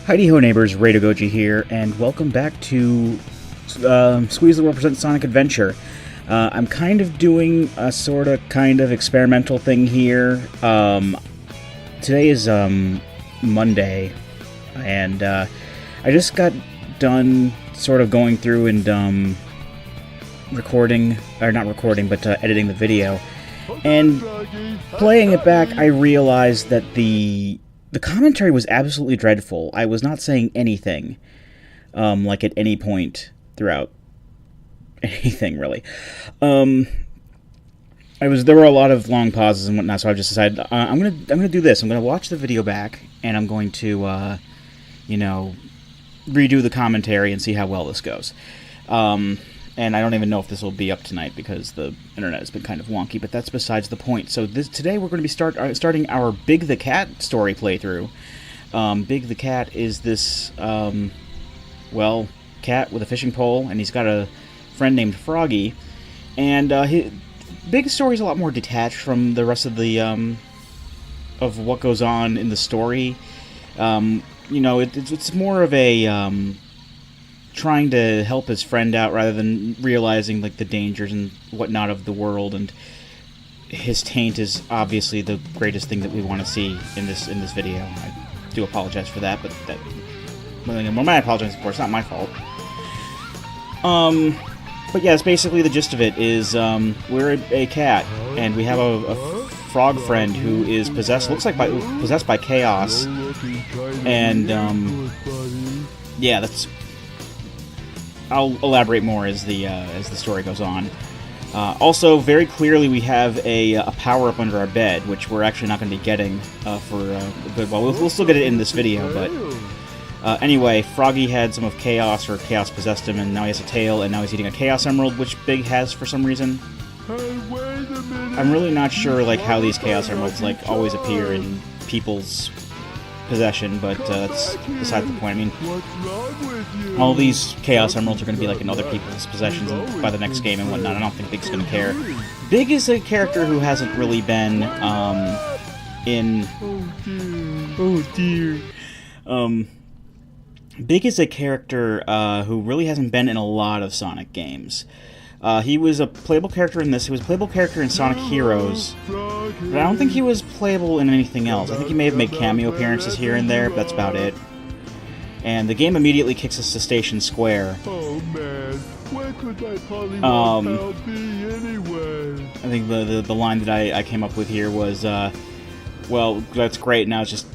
Heidi ho neighbors, Raidogoji here, and welcome back to Squeeze the World Presents Sonic Adventure. I'm kind of doing a kind of experimental thing here. Today is Monday, and I just got done sort of going through and recording, or not recording, but editing the video. And playing it back, I realized that the commentary was absolutely dreadful. I was not saying anything, like at any point throughout anything, really. There were a lot of long pauses and whatnot, so I just decided I'm gonna do this. I'm gonna watch the video back, and I'm going to, redo the commentary and see how well this goes. And I don't even know if this will be up tonight because the internet has been kind of wonky, but that's besides the point. So today we're going to be starting our Big the Cat story playthrough. Big the Cat is this, cat with a fishing pole, and he's got a friend named Froggy. And Big's story is a lot more detached from the rest of the of what goes on in the story. It's more of a trying to help his friend out rather than realizing like the dangers and whatnot of the world, and his taint is obviously the greatest thing that we want to see in this video. I do apologize for that, but my apologies, of course, not my fault. But yes, basically the gist of it is we're a cat, and we have a frog friend who is possessed by chaos, and that's. I'll elaborate more as the story goes on. Also, very clearly, we have a power-up under our bed, which we're actually not going to be getting for a good while. We'll still get it in this video, but anyway, Froggy had some of Chaos, or Chaos possessed him, and now he has a tail, and now he's eating a Chaos Emerald, which Big has for some reason. I'm really not sure how these Chaos Emeralds always appear in people's possession, but that's beside the point. I mean, all these Chaos Emeralds are going to be in other people's possessions by the next game and whatnot. I don't think Big's going to care. Big is a character who hasn't really been in... Oh dear. Big is a character who really hasn't been in a lot of Sonic games. He was a playable character in this. He was a playable character in Sonic Heroes, but I don't think he was playable in anything else. I think he may have made cameo appearances here and there, but that's about it. And the game immediately kicks us to Station Square. Oh man, where could my polymorph be anyway? I think the line that I came up with here was, well, that's great, now it's just...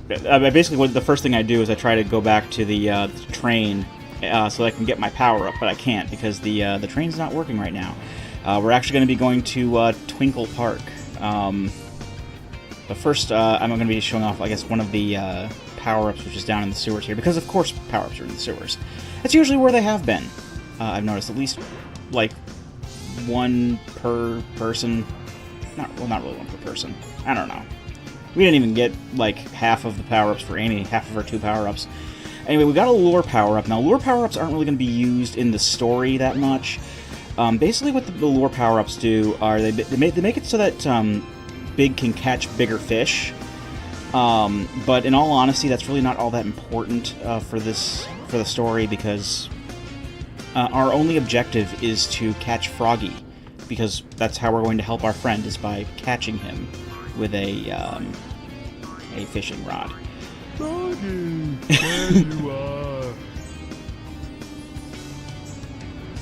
basically, the first thing I do is I try to go back to the train, so that I can get my power up, but I can't because the train's not working right now. We're actually going to be going to Twinkle Park. But first, I'm going to be showing off, I guess, one of the power-ups, which is down in the sewers here, because of course power-ups are in the sewers. That's usually where they have been. I've noticed at least one per person. Not really one per person. I don't know. We didn't even get half of the power-ups for Amy, half of her 2 power-ups. Anyway, we got a lure power-up. Now, lure power-ups aren't really going to be used in the story that much. Basically, what the lure power-ups do are they make it so that Big can catch bigger fish. But in all honesty, that's really not all that important for the story, because our only objective is to catch Froggy, because that's how we're going to help our friend, is by catching him with a fishing rod. Froggy, there you are.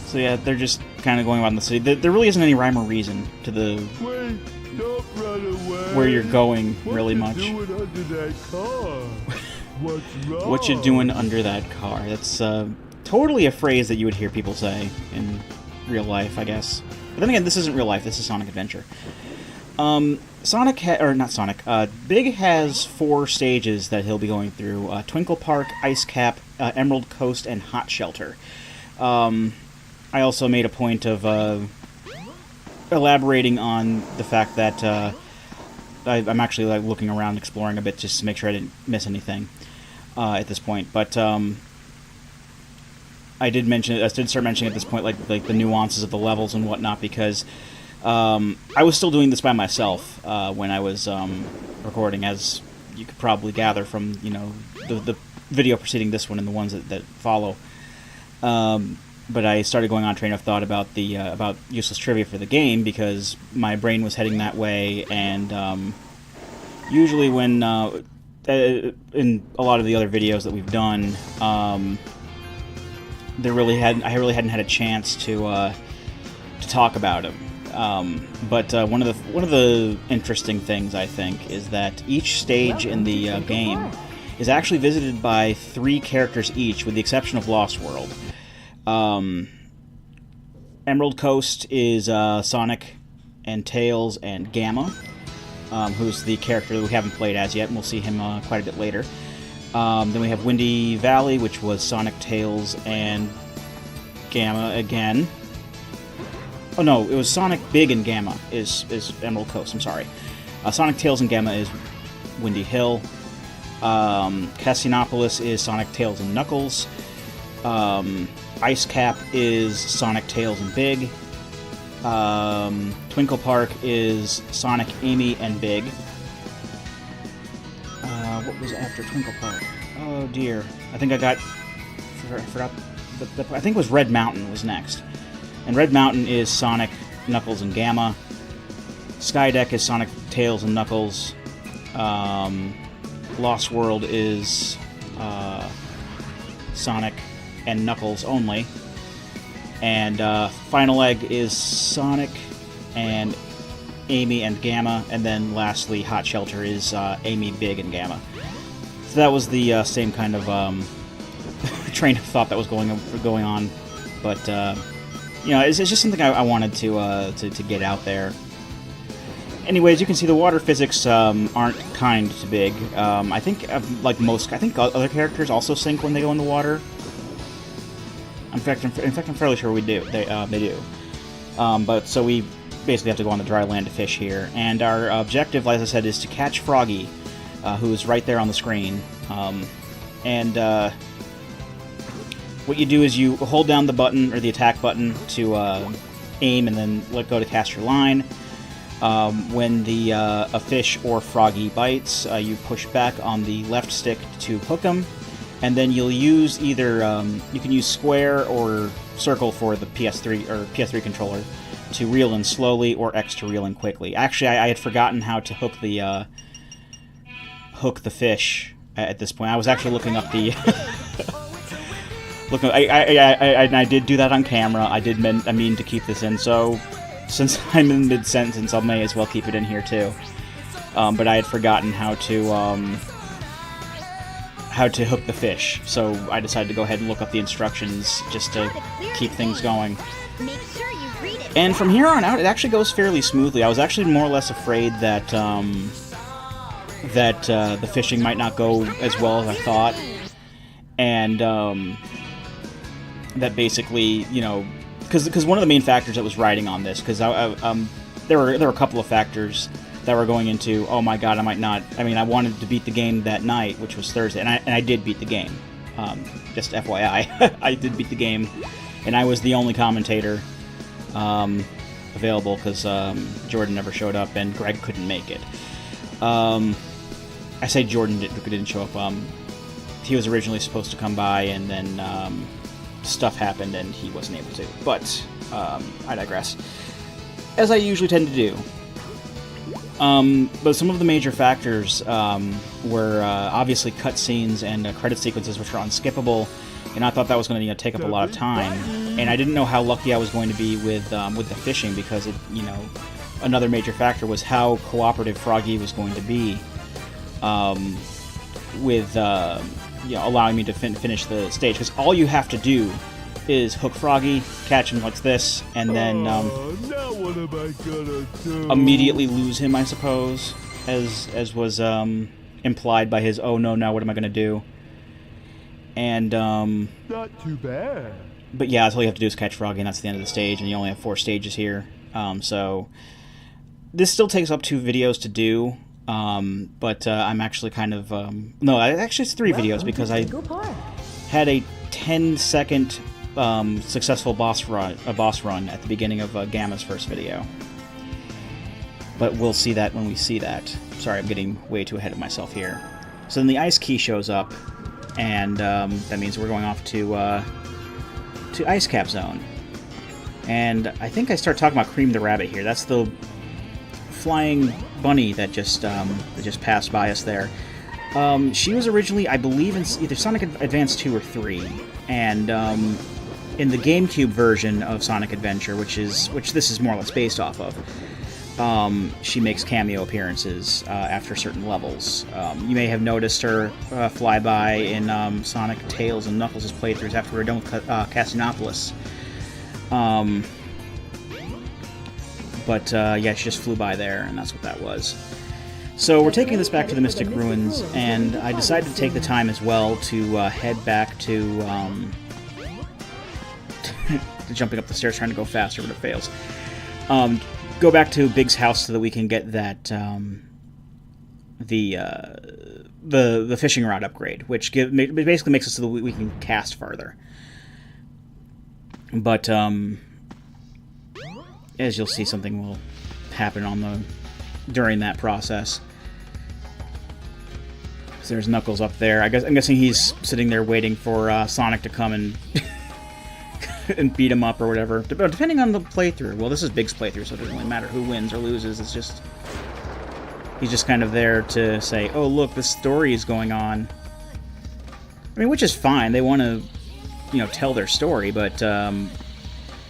So yeah, they're just kind of going around the city. There really isn't any rhyme or reason to the Wait, don't run away. where you're going, really much. What you doing under that car? What's wrong? What you doing under that car? That's totally a phrase that you would hear people say in real life, I guess. But then again, this isn't real life. This is Sonic Adventure. Big has 4 stages that he'll be going through. Twinkle Park, Ice Cap, Emerald Coast, and Hot Shelter. I also made a point of elaborating on the fact that I'm actually looking around, exploring a bit, just to make sure I didn't miss anything at this point. But I did start mentioning at this point the nuances of the levels and whatnot, because I was still doing this by myself when I was recording, as you could probably gather from the video preceding this one and the ones that follow. But I started going on train of thought about the about useless trivia for the game because my brain was heading that way, and usually when in a lot of the other videos that we've done, I really hadn't had a chance to talk about them. But one of the interesting things, I think, is that each stage in the game is actually visited by 3 characters each, with the exception of Lost World. Emerald Coast is Sonic and Tails and Gamma, who's the character that we haven't played as yet, and we'll see him quite a bit later. Then we have Windy Valley, which was Sonic, Tails, and Gamma again. Oh no, it was Sonic, Big, and Gamma is Emerald Coast, I'm sorry. Sonic, Tails, and Gamma is Windy Hill. Cassionopolis is Sonic, Tails, and Knuckles. Ice Cap is Sonic, Tails, and Big. Twinkle Park is Sonic, Amy, and Big. What was after Twinkle Park? Oh dear. I think I forgot. I think it was Red Mountain was next. And Red Mountain is Sonic, Knuckles, and Gamma. Skydeck is Sonic, Tails, and Knuckles. Lost World is Sonic and Knuckles only. And Final Egg is Sonic and Amy and Gamma. And then lastly, Hot Shelter is Amy, Big, and Gamma. So that was the same kind of train of thought that was going on. But, you know, it's just something I wanted to get out there. Anyways, you can see the water physics aren't kind to Big. I think, like most, I think other characters also sink when they go in the water. In fact, I'm fairly sure we do. They do. But so we basically have to go on the dry land to fish here, and our objective, as I said, is to catch Froggy, who is right there on the screen. What you do is you hold down the button or the attack button to aim, and then let go to cast your line. When a fish or Froggy bites, you push back on the left stick to hook him. And then you'll use either, you can use square or circle for the PS3 controller to reel in slowly, or X to reel in quickly. Actually, I had forgotten how to hook the fish at this point. I was actually looking up the... I did do that on camera. I mean to keep this in, so since I'm in mid-sentence, I may as well keep it in here too. But I had forgotten how to hook the fish, so I decided to go ahead and look up the instructions just to keep things going. And from here on out, it actually goes fairly smoothly. I was actually more or less afraid that the fishing might not go as well as I thought, and that basically, you know, because one of the main factors that was riding on this, because there were a couple of factors that were going into, oh my god, I might not... I mean, I wanted to beat the game that night, which was Thursday, and I did beat the game. Just FYI, I did beat the game, and I was the only commentator available, because Jordan never showed up, and Greg couldn't make it. I say Jordan didn't show up. He was originally supposed to come by, and then stuff happened, and he wasn't able to. But I digress, as I usually tend to do. But some of the major factors were obviously cutscenes and credit sequences, which are unskippable, and I thought that was going to take up a lot of time. And I didn't know how lucky I was going to be with the fishing, because another major factor was how cooperative Froggy was going to be with allowing me to finish the stage. Because all you have to do is hook Froggy, catch him like this, and then now what am I gonna do? immediately lose him, I suppose, as was implied by his, oh no, now what am I gonna do? And Not too bad. but yeah, that's all you have to do is catch Froggy, and that's the end of the stage, and you only have 4 stages here. So this still takes up 2 videos to do, but I'm actually kind of no, actually it's 3 videos, because I had a 10-second successful boss run at the beginning of Gamma's first video. But we'll see that when we see that. Sorry, I'm getting way too ahead of myself here. So then the ice key shows up, and that means we're going off to Ice Cap Zone. And I think I start talking about Cream the Rabbit here. That's the flying bunny that just passed by us there. She was originally, I believe, in either Sonic Advance 2 or 3, and in the GameCube version of Sonic Adventure, which this is more or less based off of, she makes cameo appearances after certain levels. You may have noticed her fly by in Sonic, Tails, and Knuckles' playthroughs after we're done with Cassionopolis. But yeah, she just flew by there, and that's what that was. So we're taking this back to the Mystic Ruins, and I decided to take the time as well to head back to jumping up the stairs, trying to go faster, but it fails. Go back to Big's house so that we can get that the fishing rod upgrade, which basically makes it so that we can cast farther. But as you'll see, something will happen during that process. So there's Knuckles up there. I'm guessing he's sitting there waiting for Sonic to come and and beat him up or whatever. Depending on the playthrough. Well, this is Big's playthrough, so it doesn't really matter who wins or loses. It's just he's just kind of there to say, "Oh, look, this story is going on." I mean, which is fine. They want to, tell their story, but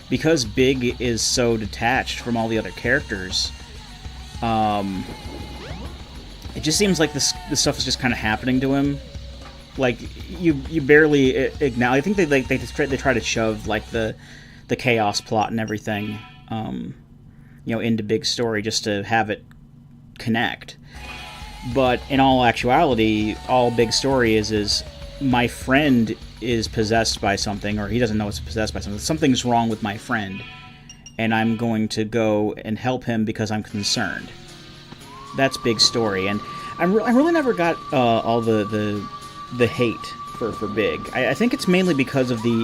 because Big is so detached from all the other characters, it just seems like this stuff is just kind of happening to him. Like you barely acknowledge. I think they try to shove like the chaos plot and everything, into Big's story just to have it connect. But in all actuality, all Big's story is my friend is possessed by something, or he doesn't know it's possessed by something. Something's wrong with my friend, and I'm going to go and help him because I'm concerned. That's Big's story, and I really never got all the hate for Big. I think it's mainly because of the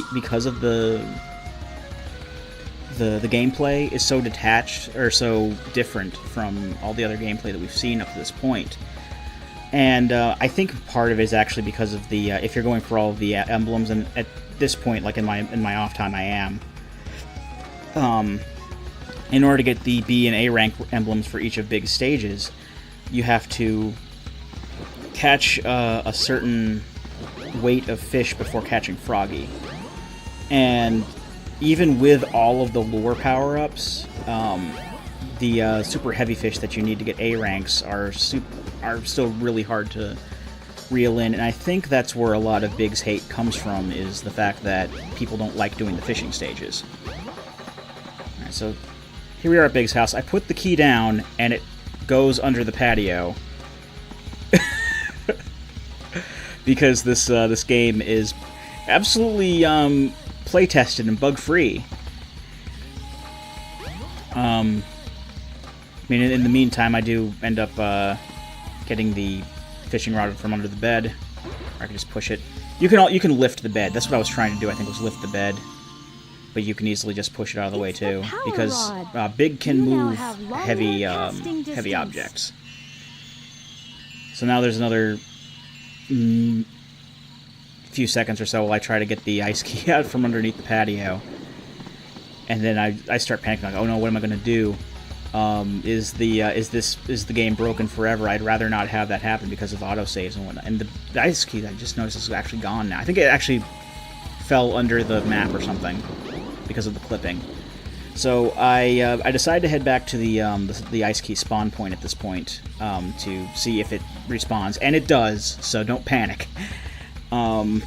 gameplay is so detached or so different from all the other gameplay that we've seen up to this point. And I think part of it is actually because of the if you're going for all of the emblems, and at this point, like in my off time, I am. In order to get the B and A rank emblems for each of Big's stages, you have to catch a certain weight of fish before catching Froggy. And even with all of the lure power-ups, the super heavy fish that you need to get A ranks are still really hard to reel in, and I think that's where a lot of Big's hate comes from, is the fact that people don't like doing the fishing stages. Alright, so here we are at Big's house. I put the key down, and it goes under the patio. Because this game is absolutely play-tested and bug-free. I mean, in the meantime, I do end up getting the fishing rod from under the bed. Or I can just push it. You can lift the bed. That's what I was trying to do. I think was lift the bed. But you can easily just push it out of the way too, because Big can move heavy objects. So now there's another few seconds or so while I try to get the ice key out from underneath the patio, and then I start panicking, like, oh no, what am I going to do? Is the game broken forever? I'd rather not have that happen because of autosaves and whatnot. And the ice key, I just noticed, is actually gone now. I think it actually fell under the map or something because of the clipping. So I decided to head back to the ice key spawn point at this point to see if it respawns, and it does. So don't panic. I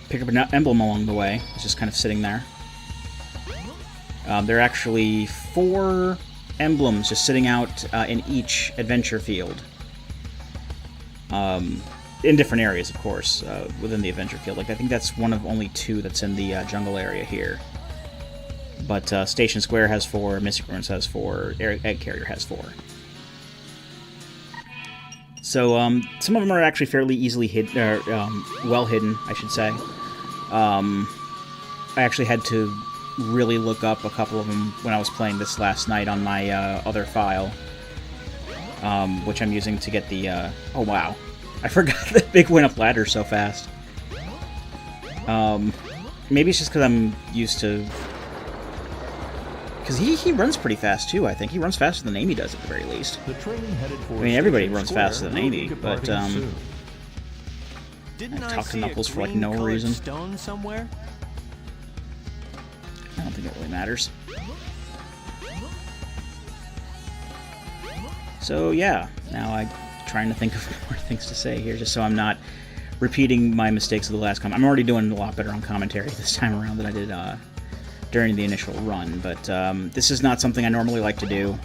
picked up an emblem along the way. It's just kind of sitting there. There are actually 4 emblems just sitting out in each adventure field. In different areas, of course, within the adventure field. Like, I think that's one of only 2 that's in the jungle area here. But Station Square has 4, Mystic Ruins has 4, Egg Carrier has 4. So, some of them are actually fairly easily hidden, or well hidden, I should say. I actually had to really look up a couple of them when I was playing this last night on my other file, which I'm using to get the... oh, wow. I forgot that Big went up ladders so fast. Maybe it's just because I'm used to... Because he runs pretty fast, too, I think. He runs faster than Amy does, at the very least. The train headed for I mean, everybody Station runs Square faster than will be Amy, but, departing soon. Didn't I I talked to see Knuckles a for, like, green no colored reason. stone somewhere? I don't think it really matters. So, yeah. Now I'm trying to think of more things to say here, just so I'm not repeating my mistakes of the last comment. I'm already doing a lot better on commentary this time around than I did during the initial run, but this is not something I normally like to do.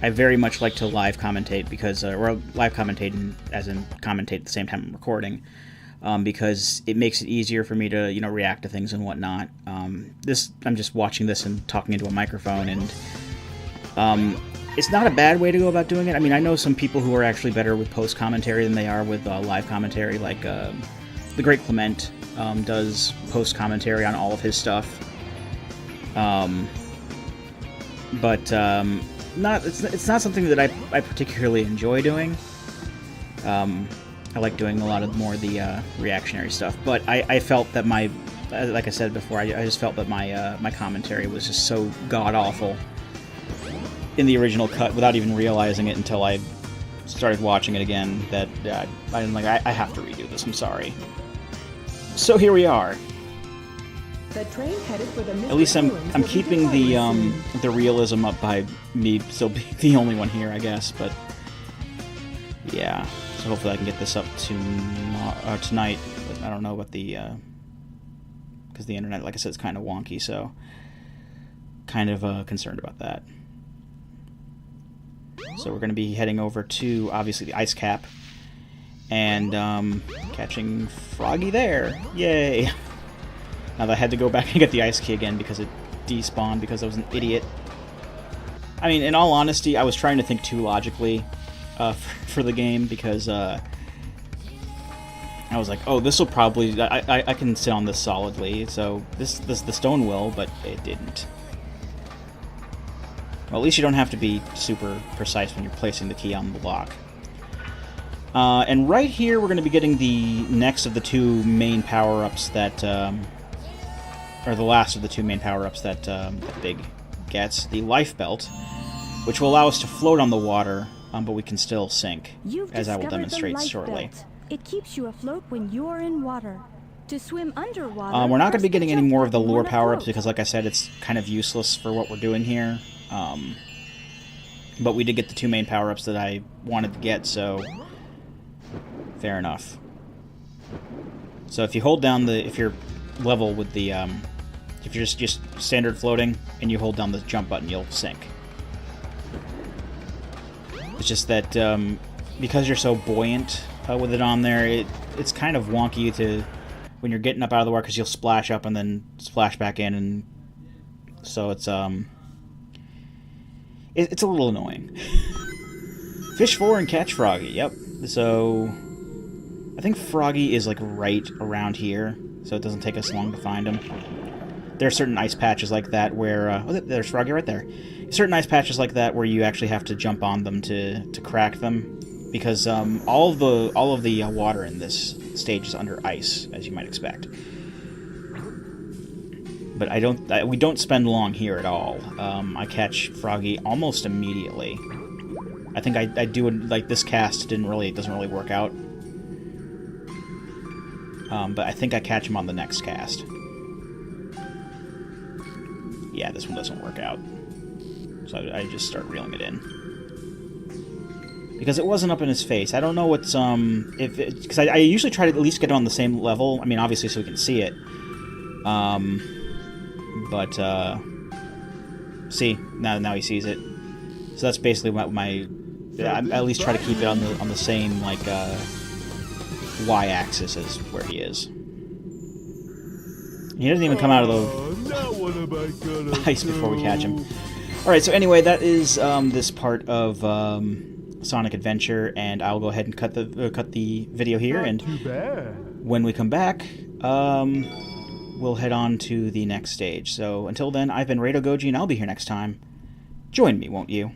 I very much like to live commentate because, or live commentate as in commentate at the same time I'm recording, because it makes it easier for me to, you know, react to things and whatnot. I'm just watching this and talking into a microphone, and it's not a bad way to go about doing it. I mean, I know some people who are actually better with post commentary than they are with live commentary, like the great Clement does post commentary on all of his stuff. It's not something that I particularly enjoy doing. I like doing a lot of more of the reactionary stuff, but I felt that like I said before, I just felt that my commentary was just so god awful in the original cut without even realizing it until I started watching it again. That I'm like, I have to redo this. I'm sorry. So here we are. The train headed for the At least I'm keeping the realism up by me still being the only one here, I guess. But yeah, so hopefully I can get this up tonight. But I don't know about the because the internet, like I said, is kind of wonky, so kind of concerned about that. So we're going to be heading over to obviously the ice cap and catching Froggy there. Yay! Now I had to go back and get the ice key again because it despawned because I was an idiot. I mean, in all honesty, I was trying to think too logically for the game because I was like, oh, this will probably... I can sit on this solidly, so the stone will, but it didn't. Well, at least you don't have to be super precise when you're placing the key on the block. And right here, we're going to be getting the next of the two main power-ups that... or the last of the two main power-ups that Big gets. The Life Belt, which will allow us to float on the water, but we can still sink, as I will demonstrate shortly. It keeps you afloat when you are in water. To swim underwater... We're not going to be getting any more of the lure power-ups because, like I said, it's kind of useless for what we're doing here. But we did get the two main power-ups that I wanted to get, so fair enough. So if you hold down if you're level with the, if you're just standard floating and you hold down the jump button, you'll sink. It's just that because you're so buoyant with it on there, it's kind of wonky to when you're getting up out of the water because you'll splash up and then splash back in, and so it's a little annoying. Fish for and catch Froggy. Yep. So I think Froggy is like right around here, so it doesn't take us long to find him. There are certain ice patches like that where there's Froggy right there. Certain ice patches like that where you actually have to jump on them to crack them, because all of the water in this stage is under ice, as you might expect. But we don't spend long here at all. I catch Froggy almost immediately. I think I do like this cast doesn't really work out. But I think I catch him on the next cast. Yeah, this one doesn't work out. So I just start reeling it in. Because it wasn't up in his face. I don't know what's, because I usually try to at least get it on the same level. I mean, obviously so we can see it. See, now he sees it. So that's basically what I at least try to keep it on the same, like, y-axis as where he is. He doesn't even come out of the ice before we catch him. Alright, so anyway, that is this part of Sonic Adventure, and I'll go ahead and cut the video here, and when we come back, we'll head on to the next stage. So until then, I've been Rado Goji, and I'll be here next time. Join me, won't you?